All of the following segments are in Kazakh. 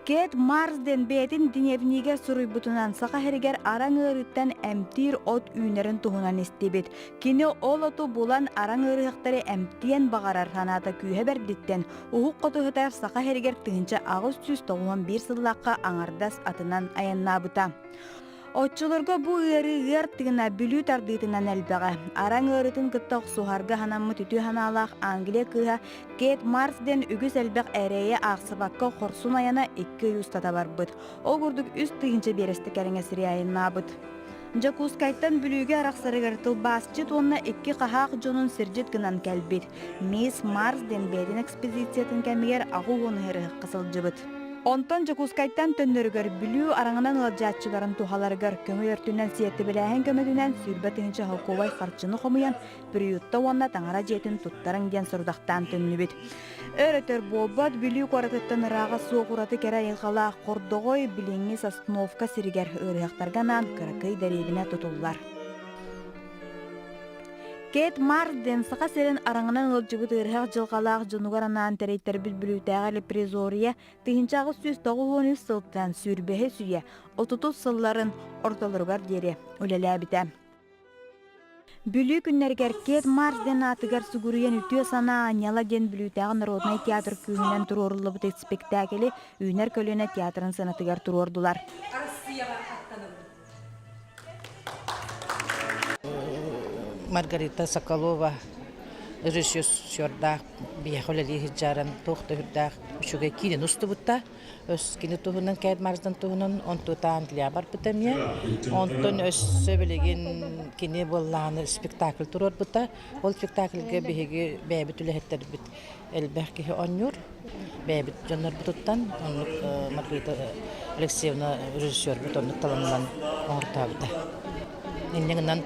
Кэт Марсден бетин диневниге суруйбутунан сака херигер араң ырыттан эмтир от үйнерин туһунан истебит. Кини ол оту булан араң ырыхтары эмтиен багарар ханата күйе бердиттен ухук котуһутар сака херигер тыгынча агыс 191 сыллакка аңардас атынан аяннабыта. Отчуларга бу ырыгыр тыгына бүлүү тардыйтынан элбеге. Араң ырытын кыттак сухарга ханаммы түтү ханалах Англия кыха Кэт Марсден үгүс элбек эрее аксабакка хорсун аяна 200 тата барбыт. Ол курдук үст тыгынча берестик эреңесири айыннабыт. Жакускайттан бүлүүгө араксарыгар тылбасчы тонна 2 кахак жонун сиржит гынан келбит. Мисс Марсден бедин экспедициятын кемигер агу оныры кысылжыбыт. Онтон Жакускайттан төннөргөр бүлүү араңынан ылжаатчыларын тухаларыгар көмө өртүнөн сиетти билэһен көмөдүнөн сүрбетинче халковай харчыны хомуян приютта уонна таңара жетин туттарың ден сордактан төннүбүт. Өрөтөр болбот бүлүү коратыттан ырага суокураты кера елхалаах кордогой билиңис остановка сиригер ырыактарганан кыракый даребине тутуллар. Кэт Марсден сака серен араңынан ылжыбыт ырыак жылгалаах жонугаранан терейттер бүлбүлүүтääгали призория тыгынчагы 193 сылтан сүрбеһе сүйе 30 сылларын ортолоругар дери үлелээбите. Бүлүү күннергер Кэт Марсден атыгар сугуруян үтүө санаа аняла ден бүлүүтääгы народный театр күүнүнен туруорлубут спектакли үйнер көлүнө театрын санатыгар туруордулар. Маргарита Соколова режиссердах биехолели хиджаран тохта хурдах шуга кине устубутта өс кине тухунан Кэт Марсден тухунан онтута Англия бар битемия онтон өс сөбелеген кине болланы спектакль турорбута ол спектакльге биһиги бэбитүлэхеттер бит элбэхки оннур бэбит жоннор бутуттан Маргарита Алексеевна режиссер бутоннук таланынан ортабыта индеңнен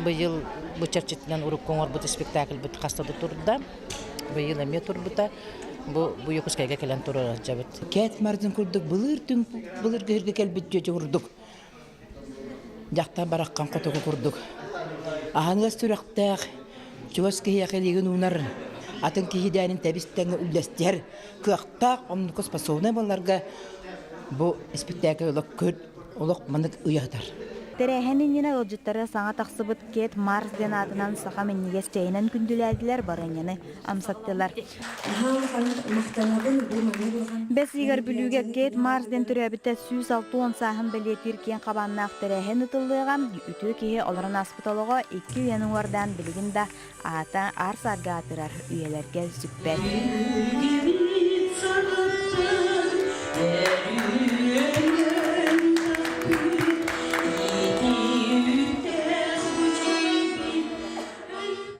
быйыл бу чарчитинен урук коңор бут спектакль бут хастады турда быйыл эме турбута бу Жакускайга келен турар жабыт. Кэт Марсден курдук былыр герге келбит жөжө курдук. Жакта бараккан котого курдук. Ахангас турактак Жакускайга келеген унар атын кийденин табистен үлдестер кыактак омнук способный баларга бу спектакль олок манык уятар. Терехенинне ылжыттары саңа тақсыбыт Кэт Марсден атынан саха меннигес чейнен күндүләдилер барыняны амсаттылар. Бес игер бүлүүгө Кэт Марсден төрөбүтэ 160 сахын билетир кийин кабаннаак терехен ытыллыган үтүү кие олорун аспыталого 2 январдан билигинда ата арсарга атырар үйелерге сүппер.